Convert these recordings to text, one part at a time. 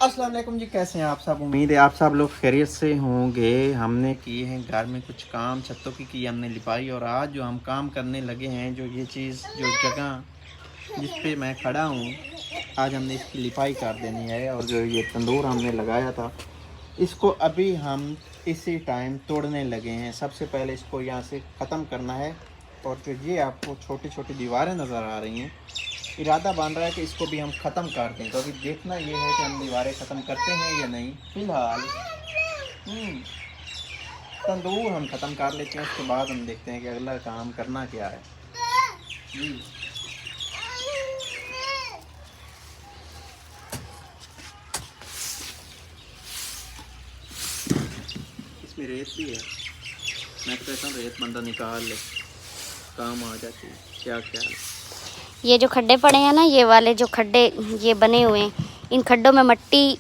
अस्सलाम वालेकुम जी, कैसे हैं आप सब। उम्मीद है आप सब लोग खैरियत से होंगे। हमने किए हैं घर में कुछ काम, छतों की हमने लिपाई, और आज जो हम काम करने लगे हैं, जो ये चीज़, जो जगह जिस पे मैं खड़ा हूँ, आज हमने इसकी लिपाई कर देनी है। और जो ये तंदूर हमने लगाया था, इसको अभी हम इसी टाइम तोड़ने लगे हैं। सबसे पहले इसको यहाँ से ख़त्म करना है। और जो ये आपको छोटी छोटी दीवारें नज़र आ रही हैं, इरादा बन रहा है कि इसको भी हम ख़त्म कर दें। तो अभी देखना ये है कि हम दीवारें ख़त्म करते हैं या नहीं। फ़िलहाल तंदूर हम ख़त्म कर लेते हैं, उसके बाद हम देखते हैं कि अगला काम करना क्या है। इसमें रेत भी है। मैं तो कहता हूँ रेत बंदा निकाल ले, काम आ जाती है। क्या ख्याल है? ये जो खड्डे पड़े हैं ना, ये वाले जो खड्डे ये बने हुए हैं, इन खड्डों में मट्टी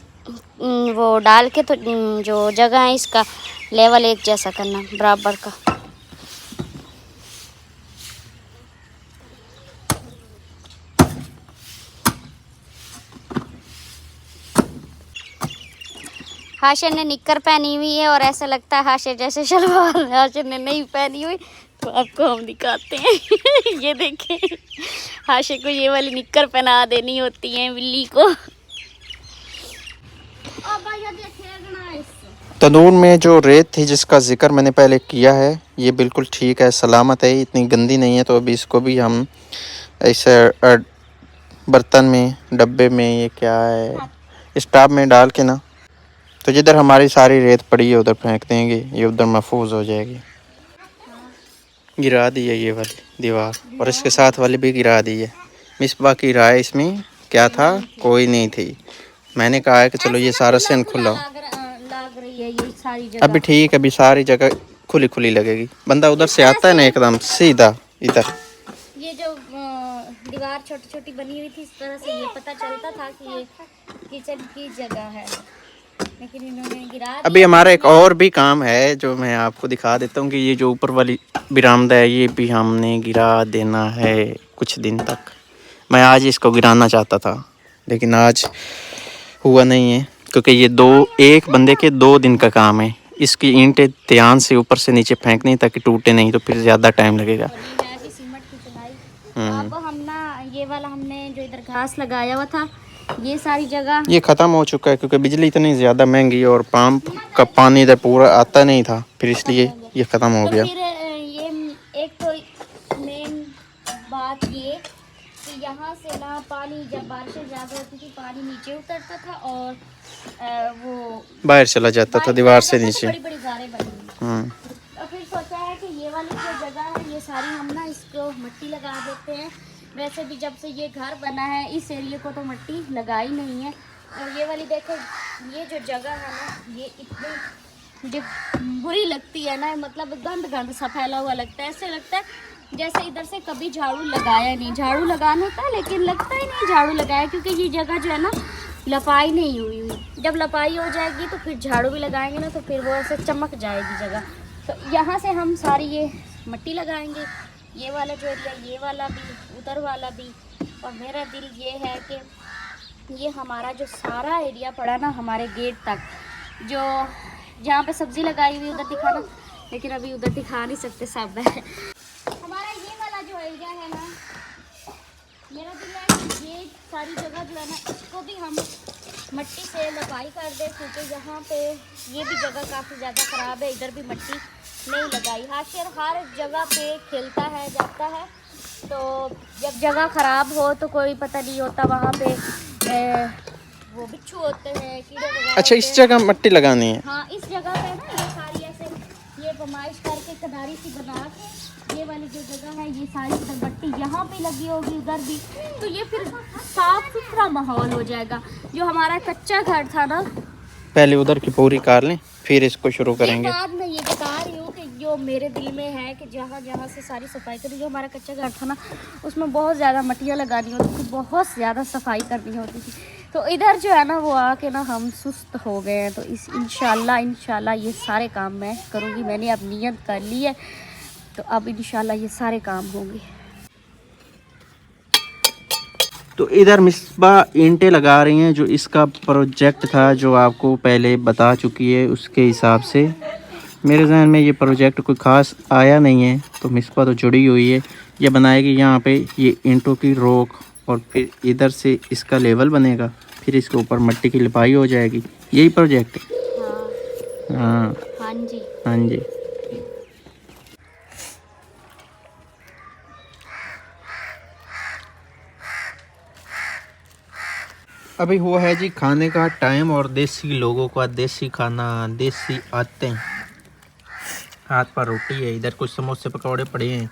वो डाल के, तो जो जगह है इसका लेवल एक जैसा करना, बराबर का। हाशिर ने निक्कर पहनी हुई है और ऐसा लगता है हाशिर जैसे शलवार हाशिर ने नहीं पहनी हुई। तो आपको हम दिखाते हैं। ये देखें, हाशिर को ये वाली निक्कर पहना देनी होती है बिल्ली को। तंदूर में जो रेत थी जिसका जिक्र मैंने पहले किया है, ये बिल्कुल ठीक है, सलामत है, इतनी गंदी नहीं है। तो अभी इसको भी हम ऐसे बर्तन में, डब्बे में, ये क्या है, स्टाफ में डाल के ना, तो जिधर हमारी सारी रेत पड़ी है उधर फेंक देंगे, ये उधर महफूज हो जाएगी। गिरा दी है ये वाली दीवार, और इसके साथ वाली भी गिरा दी है। मिसबा की राय इसमें क्या था, कोई नहीं थी। मैंने कहा है कि चलो ये सारा सीन खुला हो। लाग रही है ये सारी जगह। अभी ठीक है, अभी सारी जगह खुली खुली लगेगी। बंदा उधर से आता है ना एकदम सीधा इधर। ये जो दीवार छोटी छोटी बनी हुई थी, इस तरह से ये पता चलता था कि ये किचन की जगह है, लेकिन इन्होंने गिरा दिया। अभी हमारा एक और भी काम है जो मैं आपको दिखा देता हूँ कि ये जो ऊपर वाली बरामदा है, ये भी हमने गिरा देना है कुछ दिन तक। मैं आज इसको गिराना चाहता था, लेकिन आज हुआ नहीं है, क्योंकि ये एक बंदे के 2 दिन का काम है। इसकी ईंटें ध्यान से ऊपर से नीचे फेंकनी ताकि टूटे नहीं, तो फिर ज़्यादा टाइम लगेगा। सीमेंट की चुनाई अब हम ना, ये वाला हमने जो इधर घास लगाया हुआ था, ये सारी जगह ये ख़त्म हो चुका है, क्योंकि बिजली इतनी ज़्यादा महंगी और पंप का पानी इधर पूरा आता नहीं था, फिर इसलिए ये ख़त्म हो गया। फिर ये एक तो मेन बात ये कि यहाँ से ना पानी, जब बारिशें ज़्यादा होती थी, पानी नीचे उतरता था और वो बाहर चला जाता था दीवार से नीचे। बड़ी बड़ी गारें बनी। तो फिर सोचा है कि ये वाली जो जगह है, ये सारी हम ना इसको मिट्टी लगा देते हैं। वैसे भी जब से ये घर बना है, इस एरिया को तो मिट्टी लगाई नहीं है। और ये वाली देखो, ये जो जगह है ना, ये इतनी जो बुरी लगती है ना, मतलब गंद गंद सा फैला हुआ लगता है। ऐसे लगता है जैसे इधर से कभी झाड़ू लगाया नहीं। झाड़ू लगाना था, लेकिन लगता ही नहीं झाड़ू लगाया, क्योंकि ये जगह जो है ना, लपाई नहीं हुई। जब लपाई हो जाएगी तो फिर झाड़ू भी लगाएंगे ना, तो फिर वो ऐसे चमक जाएगी जगह। तो यहाँ से हम सारी ये मिट्टी लगाएंगे, ये वाला जो एरिया, ये वाला भी, उधर वाला भी। और मेरा दिल ये है कि ये हमारा जो सारा एरिया पड़ा ना, हमारे गेट तक, जो जहाँ पे सब्ज़ी लगाई हुई उधर दिखाना, लेकिन अभी उधर दिखा नहीं सकते, सब है। हमारा ये वाला जो एरिया है ना, मेरा दिल है कि ये सारी जगह जो है ना, इसको भी हम मिट्टी से लपाई कर दें, क्योंकि यहाँ पे ये भी जगह काफ़ी ज़्यादा ख़राब है। इधर भी मिट्टी नहीं लगाई। हाशिर हर जगह पे खेलता है, जाता है, तो जब जगह ख़राब हो तो कोई पता नहीं होता, वहाँ पे वो बिच्छू होते हैं, कीड़े वगैरह। अच्छा, इस जगह मिट्टी लगानी है? हाँ, इस जगह पे ना ये सारी ऐसे ये फरमाइश करके कनारी सी बना के, ये वाली जो जगह है, ये सारी मिट्टी यहाँ पे लगी होगी, उधर भी, तो ये फिर साफ सुथरा माहौल हो जाएगा। जो हमारा कच्चा घर था ना, पहले उधर की पूरी कर लें, फिर इसको शुरू करेंगे। बाद में ये बता रही हूँ कि जो मेरे दिल में है कि जहाँ जहाँ से सारी सफाई करी। जो हमारा कच्चा घर था ना, उसमें बहुत ज़्यादा मट्टियाँ लगानी होती थी, बहुत ज़्यादा सफाई करनी होती थी। तो इधर जो है ना, वो आके ना हम सुस्त हो गए हैं। तो इस इंशाल्लाह ये सारे काम मैं करूँगी। मैंने अब नियत कर ली है, तो अब इंशाल्लाह ये सारे काम होंगे। तो इधर मिसबा ईंटें लगा रही हैं, जो इसका प्रोजेक्ट था जो आपको पहले बता चुकी है, उसके हिसाब से मेरे जहन में ये प्रोजेक्ट कोई ख़ास आया नहीं है। तो मिसबा तो जुड़ी हुई है, ये बनाएगी यहाँ पे ये ईंटों की रोक, और फिर इधर से इसका लेवल बनेगा, फिर इसके ऊपर मिट्टी की लिपाई हो जाएगी। यही प्रोजेक्ट है। हाँ हाँ जी, हाँ जी। अभी वो है जी खाने का टाइम, और देसी लोगों का देसी खाना, देसी आते हैं। हाथ पर रोटी है, इधर कुछ समोसे पकौड़े पड़े हैं,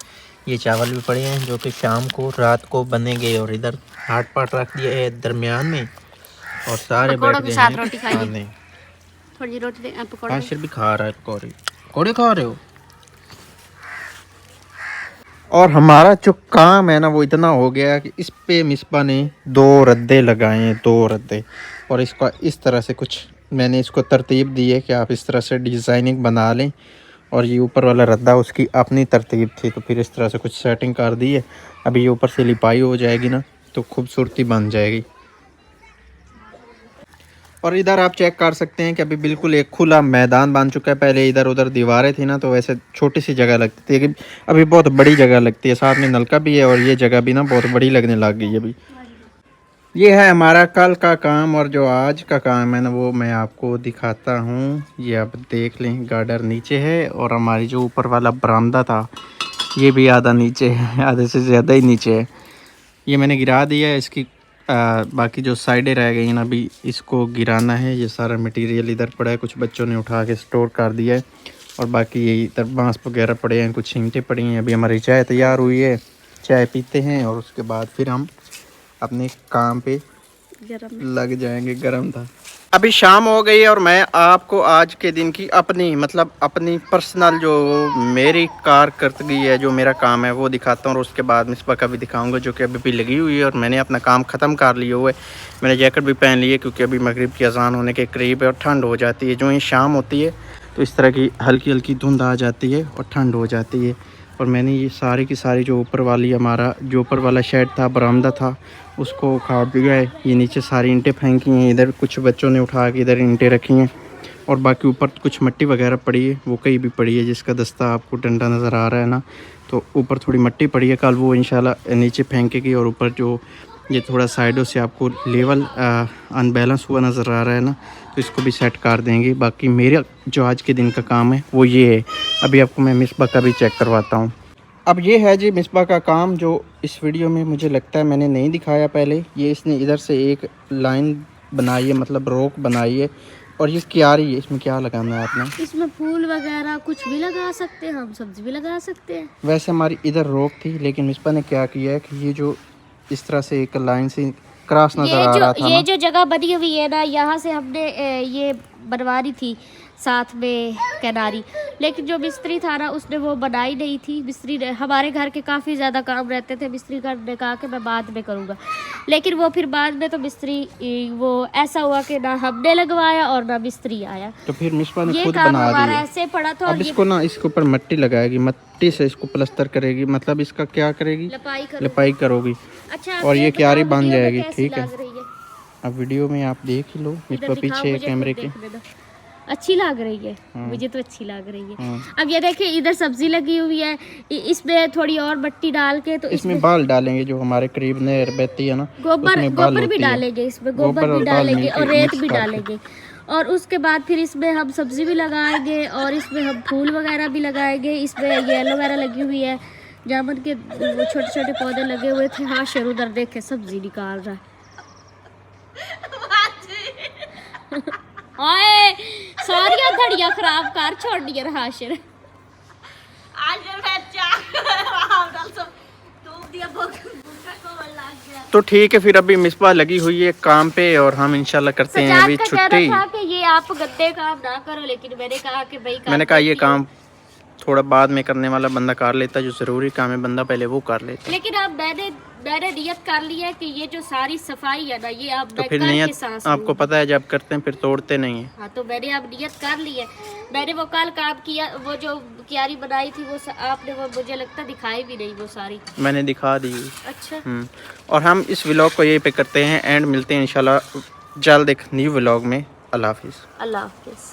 ये चावल भी पड़े हैं जो कि शाम को रात को बनेंगे, और इधर हाथ पाट रख दिया है दरमियान में, और सारे बैठ गए हैं रोटी खाने। थोड़ी रोटी पकौड़े आशिर भी खा रहा है पकौड़े। पकौड़े खा रहे हो? और हमारा जो काम है ना वो इतना हो गया कि इस पे मिसबा ने 2 रद्दे लगाए हैं, 2 रद्दे, और इसका इस तरह से कुछ मैंने इसको तरतीब दी है कि आप इस तरह से डिज़ाइनिंग बना लें, और ये ऊपर वाला रद्दा उसकी अपनी तरतीब थी, तो फिर इस तरह से कुछ सेटिंग कर दी है। अभी ये ऊपर से लिपाई हो जाएगी ना तो खूबसूरती बन जाएगी। और इधर आप चेक कर सकते हैं कि अभी बिल्कुल एक खुला मैदान बन चुका है। पहले इधर उधर दीवारें थी ना तो वैसे छोटी सी जगह लगती थी, लेकिन अभी बहुत बड़ी जगह लगती है, साथ में नलका भी है, और ये जगह भी ना बहुत बड़ी लगने लग गई है अभी। ये है हमारा कल का काम, और जो आज का काम है ना वो मैं आपको दिखाता हूँ। ये आप देख लें, गार्डर नीचे है, और हमारी जो ऊपर वाला बरामदा था ये भी आधा नीचे है, आधे से ज़्यादा ही नीचे है। ये मैंने गिरा दिया है, इसकी बाकी जो साइडें रह गई हैं अभी इसको गिराना है। ये सारा मटेरियल इधर पड़ा है, कुछ बच्चों ने उठा के स्टोर कर दिया है, और बाकी ये इधर बांस वगैरह पड़े हैं, कुछ ईंटें पड़ी हैं। अभी हमारी चाय तैयार हुई है, चाय पीते हैं और उसके बाद फिर हम अपने काम पे लग जाएंगे। गर्म था। अभी शाम हो गई है, और मैं आपको आज के दिन की अपनी पर्सनल जो मेरी कारकर्दगी है, जो मेरा काम है वो दिखाता हूँ, और उसके बाद मिसबा का भी दिखाऊंगा जो कि अभी भी लगी हुई है। और मैंने अपना काम ख़त्म कर लिया हुआ है, मैंने जैकेट भी पहन ली है क्योंकि अभी मगरिब की अजान होने के करीब है, और ठंड हो जाती है। जो ही शाम होती है तो इस तरह की हल्की हल्की धुंध आ जाती है और ठंड हो जाती है। और मैंने ये सारी की सारी जो ऊपर वाली हमारा जो ऊपर वाला शेड था, बरामदा था, उसको उखाड़ दिया है। ये नीचे सारी ईंटें फेंकी हैं, इधर कुछ बच्चों ने उठा के इधर ईंटें रखी हैं, और बाकी ऊपर कुछ मिट्टी वगैरह पड़ी है, वो कहीं भी पड़ी है, जिसका दस्ता आपको डंडा नज़र आ रहा है ना, तो ऊपर थोड़ी मिट्टी पड़ी है, कल वो इंशाल्लाह नीचे फेंकेगी। और ऊपर जो ये थोड़ा साइडों से आपको लेवल अनबैलेंस हुआ नज़र आ रहा है ना, तो इसको भी सेट कर देंगे। बाकी मेरा जो आज के दिन का काम है वो ये है। अभी आपको मैं मिसबा का भी चेक करवाता हूँ। अब ये है जी मिसबा का काम, जो इस वीडियो में मुझे लगता है मैंने नहीं दिखाया पहले। ये इसने इधर से एक लाइन बनाई है, मतलब रोक बनाई है, और ये क्यारी है, इसमें क्या लगाना है आपने? इसमें फूल वगैरह कुछ भी लगा सकते हैं, हम सब्जी भी लगा सकते हैं। वैसे हमारी इधर रोक थी, लेकिन मिसबा ने क्या किया है कि ये जो इस तरह से एक लाइन से क्रॉस नज़र आ रहा था, ये जो जगह बनी हुई है ना, यहाँ से हमने ये बनवानी थी साथ में किनारी, लेकिन जो मिस्त्री था ना उसने वो बनाई नहीं थी। मिस्त्री ने, हमारे घर के काफ़ी ज़्यादा काम रहते थे, मिस्त्री ने कहा कि मैं बाद में करूँगा, लेकिन वो फिर बाद में तो मिस्त्री वो ऐसा हुआ कि ना हमने लगवाया और ना मिस्त्री आया, तो फिर मिसबा ने ये खुद काम बना हमारा दिया। ऐसे पड़ा था। अब इसको ना इसके ऊपर मिट्टी लगाएगी, मिट्टी से इसको प्लास्टर करेगी, मतलब इसका क्या करेगी, लिपाई करोगी। अच्छा, और ये क्यारी बन जाएगी, ठीक है। लग रही है? अब वीडियो में आप देख ही लो, मिसबा पीछे है कैमरे के। अच्छी लग रही है, मुझे तो अच्छी लग रही है। अब ये देखिए इधर सब्जी लगी हुई है, इसमें थोड़ी और मिट्टी डाल के तो इसमें बाल डालेंगे, जो हमारे करीब नहर बहती है ना, गोबर भी डालेंगे, इसमें गोबर भी डालेंगे और रेत भी डालेंगे, और उसके बाद फिर इसमें हम सब्जी भी लगाएंगे, और इसमें हम फूल वगैरह भी लगाएंगे। इसमें ये एलोवेरा लगी हुई है, जामुन के वो छोटे छोटे पौधे लगे हुए थे। हाँ शेर उधर देखे सब्जी निकाल रहा है। ओए सारी धड़ियां खराब कर छोड़ दिया हाशिर। तो ठीक है, फिर अभी मिसबा लगी हुई है काम पे, और हम इंशाल्लाह करते हैं अभी छुट्टी। कि ये आप गद्दे काम ना करो, लेकिन मैंने कहा कि भाई मैंने कहा ये काम थोड़ा बाद में करने वाला बंदा कर लेता, जो ज़रूरी काम है बंदा पहले वो कर लेता। लेकिन अब मैंने मैंने नियत कर लिया है कि ये जो सारी सफाई है ना ये अब तो मैं फिर करके नियत सांस आपको लूंगी। पता है जब करते हैं फिर तोड़ते नहीं हैं। हाँ तो मैंने अब नियत कर ली है। मैंने वो कल काम किया, वो जो क्यारी बनाई थी वो आपने वो मुझे लगता दिखाई भी नहीं वो सारी। मैंने दिखा दी। अच्छा और हम इस व्लॉग को यहीं पे करते हैं एंड मिलते हैं इंशाल्लाह जल्द एक न्यू व्लॉग में। अल्लाह हाफिज़। अल्लाह हाफिज़।